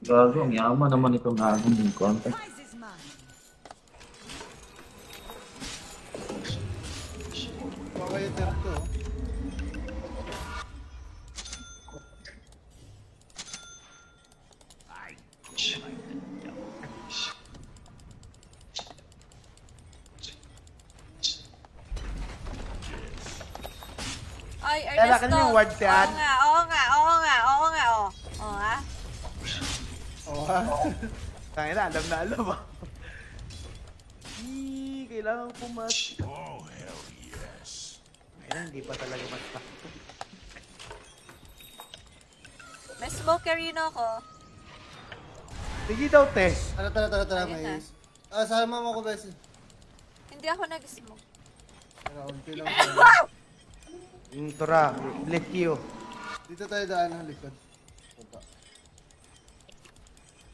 Gago, ang yaman naman itong hagong yung contact. Baka yung terto. Ay, Kaya Ernesto. ka niyo yung word yan? Oo nga, oo nga, oo nga, oo nga, oo. Oo ha? Oo ha? Tangin na, alam ah. Kailangan ko mas... Oh, hell yes. Ayun, hindi pa talaga mas... May smoker yun ako. Sige daw, te. Tara, Ayun may... na. Sama mo ko, Bessie. Hindi ako nag-smoke. Tara, unti lang tayo. Tora, bless you. Dito tayo daan ng likod. Punta.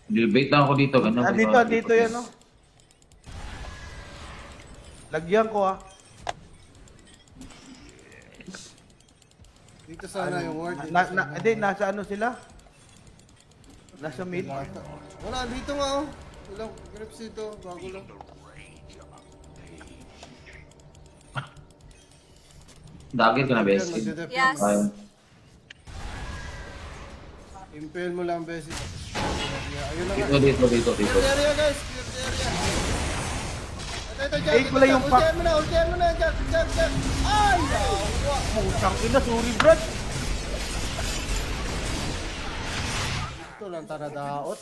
Debate lang ako dito. Ganun, Dito yan, oh. Lagyan ko, ah. Dito sana yung word. Hindi, nasa ano sila? Nasa mid. Wala, dito nga oh. Walang grips dito, bago lang. Dagger ka na, Bessie. Yes. Ayun. Impel mo lang, Bessie. Ayun na nga. Dito. Clear the area, guys. Clear the area. Ito, Jack. Eh, wala yung pack. Ultihan mo na, Jack. Ay! Yawa. Pusang ina, sorry, Brad. Ito lang tanadaot.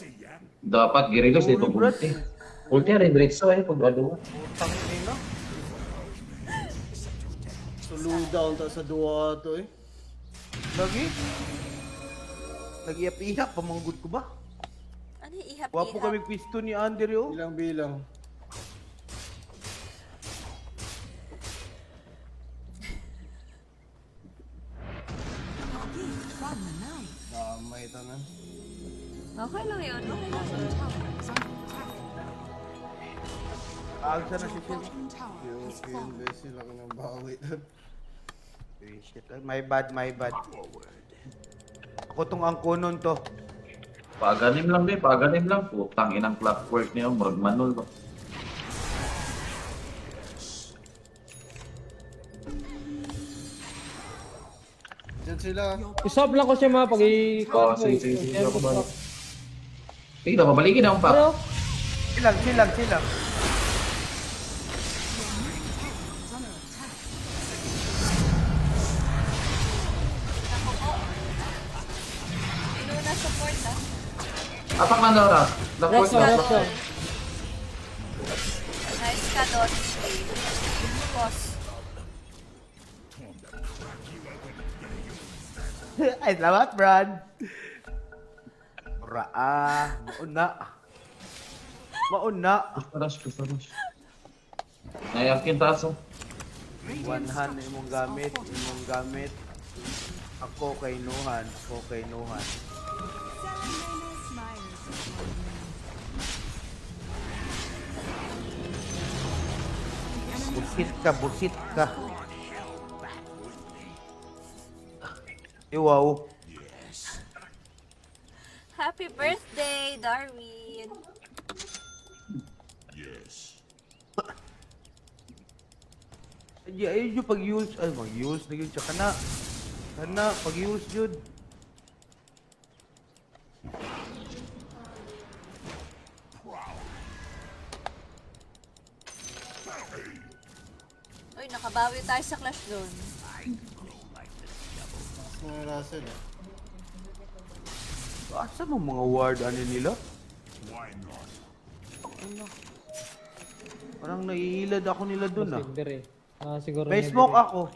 Dapat girilos dito Uy, Brad. ulti. Ulti rin diretso pag ano. Pusang ina. Suludown ta sa duwa to eh. Lagi? Nag-iap-ihap, pamanggod ko ba? Ano yung ihap-ihap? Wapo kami pisto ni Andre, oh. Bilang-bilang. May tanan. Okay lang yun, okay lang yun. Alsa na si Phil. Yung Bessie lang ng bawi doon. Shit, my bad. Ako tong angkonon to. Paganim lang. Putang inang clockwork niya, magmanol ba. Diyan sila. Isop lang ko siya mga pag-i-call. Oo, sige, ako balik. Tingnan, pabalikin akong pa. Pero, Silang. Inuna support ah. Apak lang daw na. Clockwork Rexo, na. Rexo. Nice ka, Dot. Boss. Ay, salamat, Brad. Mauna. Pusta rush. Nayakin taso. One hand imong gamit. Ako kay Nuhan. Busit ka. Wow. Happy birthday, Darwin. Yes. Ay, yung pag-use. Ay, mag-use na yun. Tsaka na. Pag-use yun. Uy, nakabawi tayo sa Clash Zone. Mas mga Russell eh. Asa mo mga ward ano nila? Why not? Parang naiilad ako nila dun ah. Sigder eh. Siguro May niya smoke dire. ako.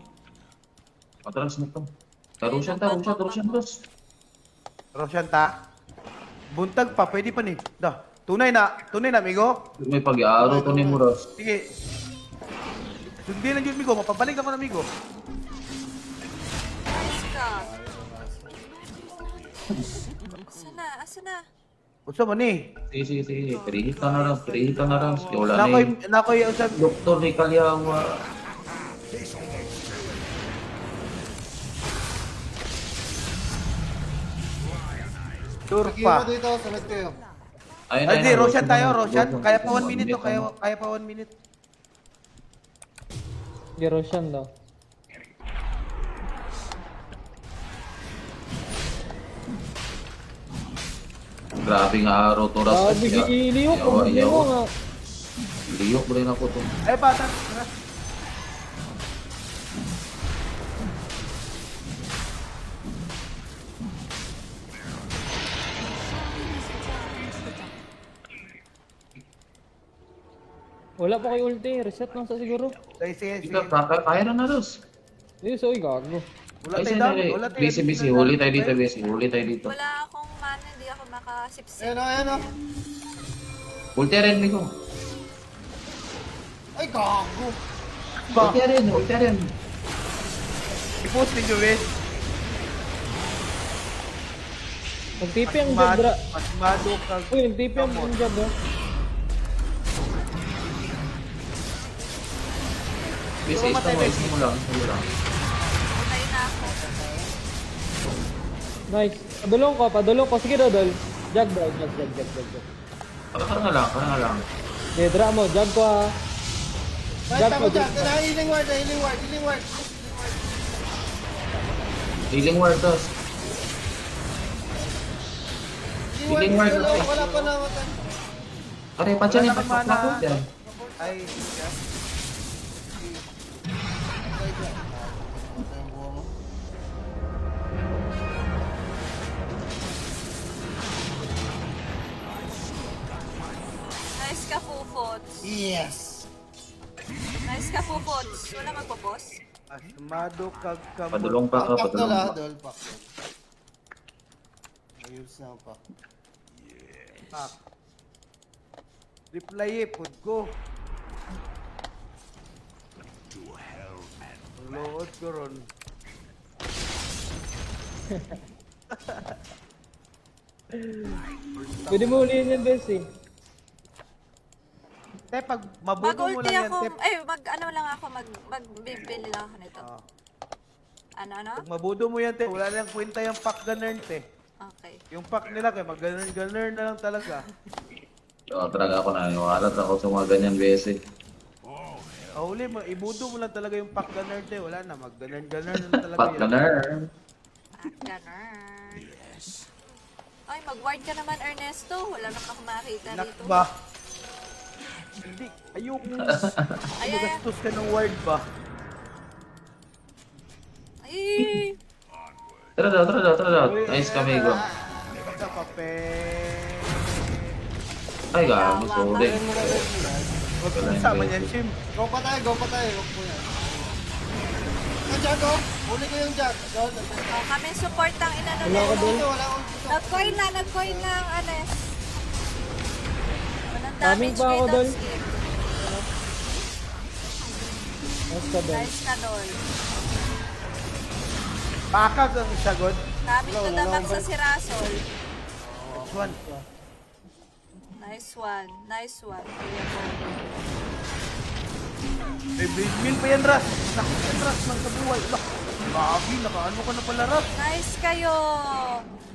Patras na to. Tarusyan, boss. Roshan ta. Buntag pa, pwede pa ni. Tunay na, amigo. May pag-aaro to ni Muras. Sige. Sundin lang yun, amigo. Mapabalik ako na, amigo. Nice ka. Asa na? Usa man ni. Sige. Perihita na lang. Wala na Nakoy usab. Doktor ni Kalyawa. Sure Hero pa. dito, sunod kayo. Ayun, Ay, di, Roshan tayo, Roshan. Roshan. Kaya pa 1 Roshan. minute to, kaya pa 1 minute. Sige, Roshan daw. Grabe nga araw to, Ras. Sabi, iliyok. Pagbuti mo nga. Liyok mo rin ako to. Ay, bata. Wala pa kay ulti. Reset lang sa siguro. Sige, sige, sige. Ikaw, kaya na Ros. Eh, so, gago. Wala Ay, tayo sandali. down. Wala tayo. Busy. Huli tayo dito, busy. Huli tayo dito. Wala akong mana, hindi ako makasipsip. Ayan o, ayan o. Ulti rin, Miko. Ay, gago. Ba? Ulti rin. I-post ninyo, Wes. Nag-TP ang Jabra. Pasmado ka. Uy, nag-TP ang Jabra. Busy, mo lang. Patay na ako. Nice. Padulong ko. Sige, Dodol. Jag daw. Jag. Parang nga lang. Okay, dra mo. Jag ko ah. Basta mo dyan. Healing ward, healing ward, healing ward. Healing word to. Healing ward. Wala pa na matay. Pare, pansya niya. Wala naman mana. Pakot yan. Ay, Nice ka, Fufots. Yes. Nice ka, Fufots. Wala magpapos? pasmado kag kamot. Padulong pa ka, Pak padulong na pa. la, dol, pak. Ayos na ang pak. Pak. Reply pud ko. Load ko ron. Pwede mo ulihin yan, Bes eh. Te, pag mabuto mo Mag-ulti lang yan, ako. te. Ano lang ako. Magbibili lang ako nito. Ah, Ano? pag mabuto mo yan, te, wala nang kwenta yung pack gunner, te. Okay. Yung pack nila, kaya mag-gunner na lang talaga. Oo, talaga ako naniwala ako sa mga ganyan beses. Huli mo, ibudo mo lang talaga yung pack gunner, te. Wala na, mag-gunner na lang talaga Pat yan. gunner. Ganun. Ay, mag-ward ka naman, Ernesto. Wala naman ako makakita Nak dito. ba? Hindi, ayoko. Ay. Magastos ka ng ward ba? Ay! Tara daw. Nice kami go. Sa papel. Ay, gago, sorry. Huwag kang kasama niyan, Shim. Go pa tayo, go pa tayo. Huwag po yan. Ang jag, oh. Huli ko yung jag. Dol, dol. Oh, kami support ang inano Wala ka nito. dun? Wala akong dito. Nag-coin lang, Anes. Walang Coming damage pa kay ako dun. Dotskip. Nice ka, Dol. Nice ka, Dol. Pakag ang isagod. Coming to the back sa si Rasol. Which one? Nice one. Nice one. Kuya Bo. May blade mill pa yan, Ras. Naku yan, Ras, ng kabuhay. Lah, babi, nakaano ka na pala, Ras. Nice kayo.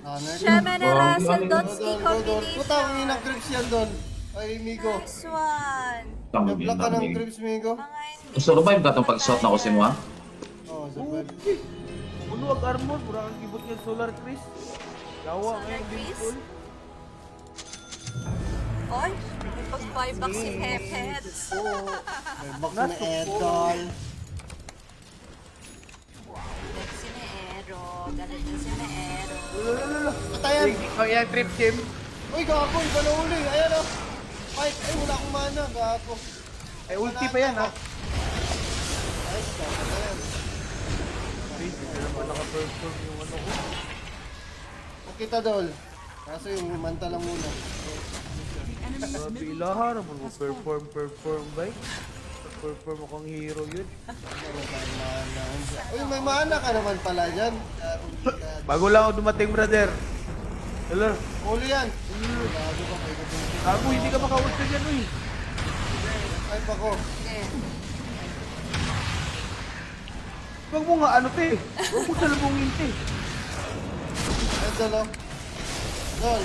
Honor. Shaman and Russell Dol, Dotski dol, dol, dol. Puta, ang combination. inang creeps yan, Dol. Ay, Migo. Nice one. Nablock ka ng creeps, Migo. Mga hindi. Gusto ko ba yung gatong pag-shot na ko si mo, ha? Oo, super. Okay. Puno ang armor, mura ang gibot niya solar Chris. Yawa Solar ngayon, Chris? Bintol. Oy, may pag-buyback si Pepets. May box na Edol. Galit si Neero. Galit na si Neero. Lulululu. Patayan. Oh, yan, trip, Shim. Uy, gago. Iba na uli. Ayan, oh. Fight. Ay, wala akong mana. Gago. Ay, ulti pa yan, ha? Ay, patayan. Hindi na naman naka-perform yung ano ko. Nakita, Dol. Kaso yung manta lang muna. Grabe, ilaha naman mo perform, bay. Perform akong hero yun. Uy, may mana ka naman pala dyan. Bago lang ako dumating, brother. Hello. Uli yan. Gago ka, may gusto. Ako, hindi ka makaulti dyan, uy. Ay, pa ko. Eh, Huwag mo nga, ano, te. Huwag mo salubungin, te. Ay, Dol, oh. Dol.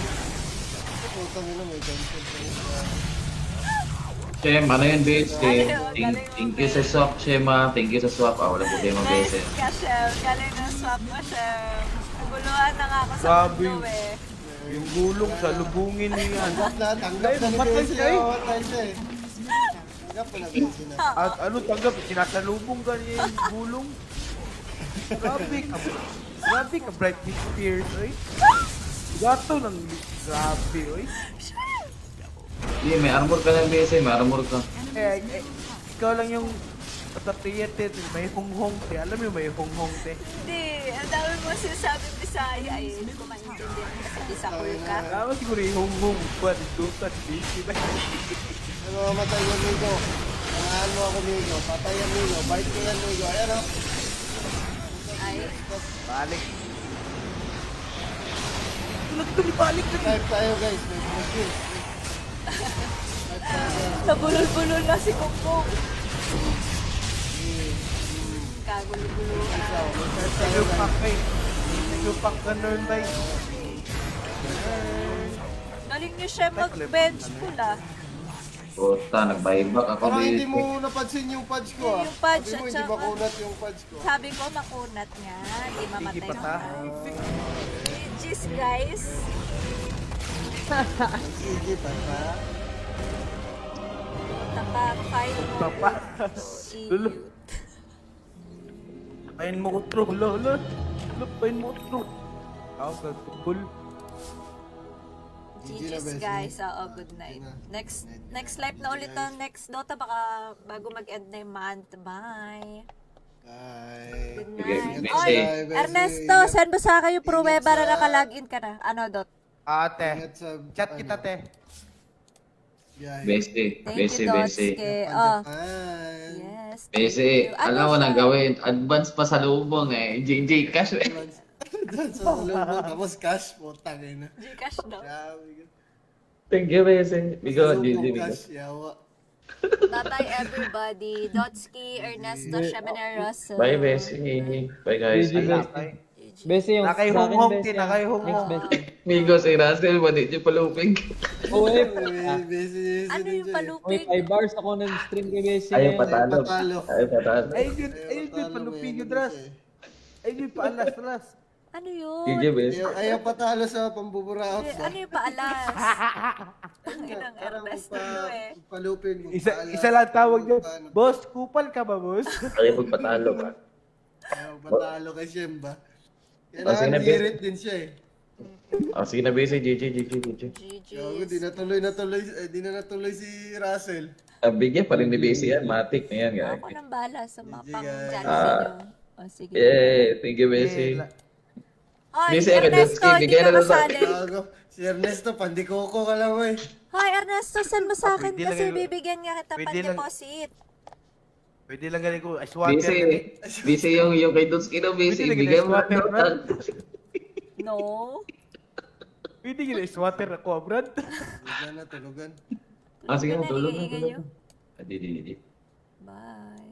Putang ina, may cancel pa rin siya. Shem, ano yun, base? Galing, galing mo, Thank you sa swap, Shem, ah. Thank you sa swap. Ah, wala problema, Nice base. ka, Shem. Galing na swap mo, Shem. Naguluhan na nga ako sa Grabe. mundo eh. Yung gulong sa lubungin niya. Tanggap na Ay, ni matay Bessie. ka eh. Matay siya eh. Tanggap na Bessie na. At ano tanggap, sinasalubong ka niya yung gulong. Grabe ka. Grabe ka, Britney Spears, oy. Gato ng grabe, oy. Hindi, may armor ka lang, base. May armor ka. Ikaw lang yung tatiyete, may honghong te. Alam mo may honghong te. Hindi, ang dami mo sinasabing Bisaya eh. Hindi ko maintindihan kasi Bisakul ka. Tama siguro yung honghong. Buwan, dutan, busy na. Ano mamatay yung Migo? Nangahan mo ako Migo. Patay yung Migo. Bite ko yan Migo. Ayan o. Ay, Balik. Balik na. Type tayo guys. May kill. nabulol-bulol na si Kumpong. Kagulo-guloan. Yung pack eh. Yung pack ka nun, bay. Galing niyo siya mag-bench pull ah. Puta, nag-buyback ako, Parang hindi base. mo napansin yung pads ko ah. Yung pads Sabi mo at hindi saka- makunat yung pads ko. Sabi ko makunat nga, hindi mamatay Sige pa ng ta. Jeez guys. Sige pa pa. Napag-file mo. Papa. Lolo. Cute. Pain mo ko true, lolo. Pain mo ko true. Ako sa tukul. GG's guys, good night. Next live na ulit ng next Dota, baka bago mag-end na yung month. Bye. Bye. Good Sige, night. Bessie. Oy, Bye, Bessie. Ernesto, send mo sa akin yung pruweba na naka-login ka na. Ano, Dot? Ate. Ingat sa Chat kita, te. biyahe. Base, Thank base, you, Dots. base. Kay, Japan. yes. Base, alam mo na gawin. Advance pa sa lubong eh. JJ cash eh. Doon sa lubong. Tapos cash. Putang ina. Gcash daw. Grabe ka. Thank you, base. Bigo, Sa JJ, lubong, bigo. cash. Yawa. Bye-bye everybody. Dotski, Ernesto, Sheminero, Russell. Bye, base. Bye, guys. GG, guys. Bese yung Nakay sa akin, honghong, Bese. nakay Next, honghong. Bese. Migo, si Russell, mali niyo palupig. Uy, Busy. Ano yung uy, palupig? 5 hours ako nag-stream kay Bese. Ayaw patalo. Patalo. Ayaw patalo. Ayun yun, palupig yung dras. Ayun yun, paalas. Ano yun? JJ, base. Ayaw patalo sa pambuburaot ba? Ano yung paalas? Ang inang Parang Ernesto eh. palupin mo. Isa lang tawag yun. Boss, kupal ka ba, boss? Ayaw magpatalo ba? Ayaw patalo kay Shemba. sige Kailangan na, Bes. hirit din siya eh. Sige na, base. JJ. Gago, GG's. di na natuloy si Russell. Bigyan pa rin ni base yan. Matik na yan, guys. Ako nang bahala sa mga GG, pang-jansi guys. nyo. O sige. Yay! Thank you, base. Hoy, Bese, akin, Ernesto, Dotski, hindi bigyan ka na lang sa- masali. Gago, si Ernesto, pandikoko ka lang eh. Hoy, Ernesto, send mo sa akin Pwede kasi lang- bibigyan nga kita pwede lang- pan-deposit. Pwede lang galing ko, swatter. Base yung kay Dotski na, base. Pwede lagi Bigyan na mo swatter, na. Brad. No. Pwede gila, swatter ako, Brad. Tulugan. Sige mo, tulog na, ingay tulog nyo. na. Di. Bye.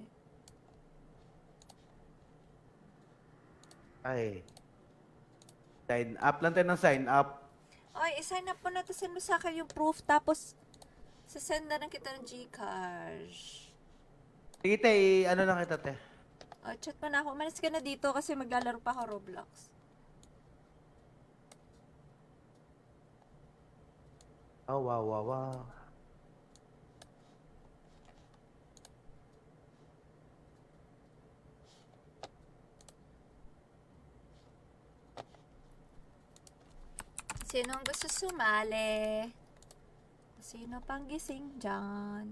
Ay. Sign up lang tayo ng sign up. Oy, i-sign up mo na to. Send mo sa akin yung proof. Tapos, sasend na lang kita ng Gcash. Sige, te, ano lang kita, te. O, chat mo na ako. Umalis ka na dito kasi maglalaro pa ako Roblox. Oh, wow. Sinong gusto sumali? Sino pang gising dyan?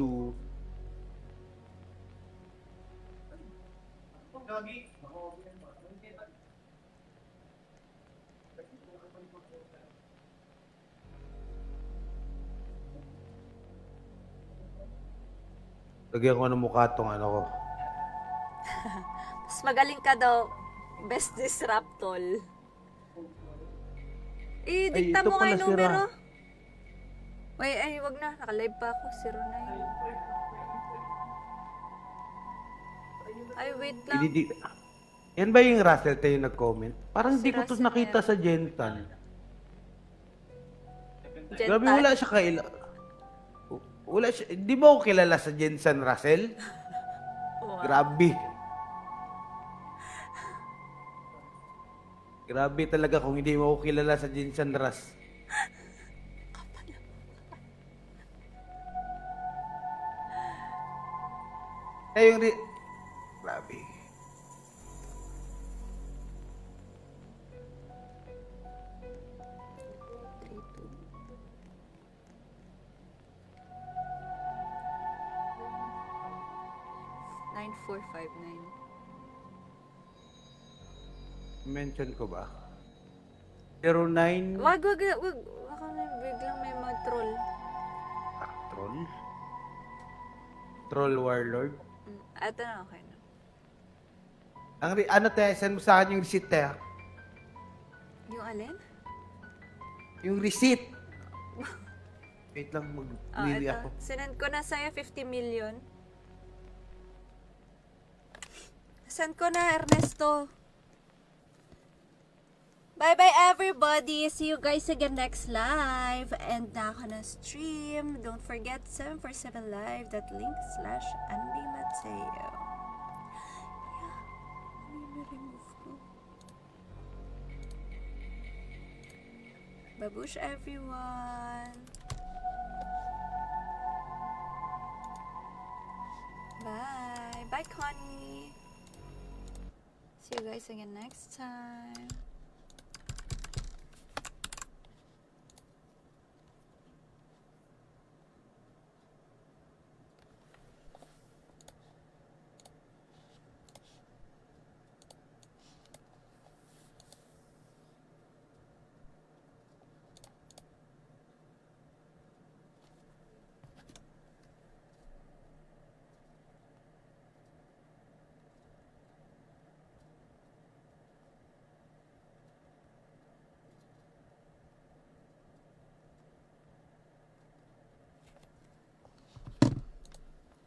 Lulu. Lagyan ko ng mukha tong ano ko. Mas magaling ka daw. Best disruptol. Dikta ito mo nga pala yung si numero. Ra. Ay, wag na. Naka-live pa ako. 09. Ay, wait lang. Yan ba yung Russell tayo nag-comment? Parang Si di ko to Russell nakita na sa Gentan. Grabe, Gentan. wala siya wala siya. Di ba ako kilala sa Jensen Russell? Wow. Grabe. Grabe talaga kung hindi mo ako kilala sa Jensen Russ. Grabe. Nine, 9459. Mention ko ba? 09 Wag. Baka na biglang may mag-troll. Troll? Troll Warlord? Ito na, okay na. Ano tayo, send mo sa akin yung receipt tayo. Yung alin? Yung receipt. Wait lang, mag-wheelie Ito. ako. Sinend ko na sa'yo 50 million. Send ko na, Ernesto. Bye-bye, everybody. See you guys again next live. And ako na stream. Don't forget 747live.link/Andy Mateo. Yeah. Remove ko. Babush, everyone. Bye. Bye, Connie. See you guys again next time.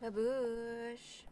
Babush.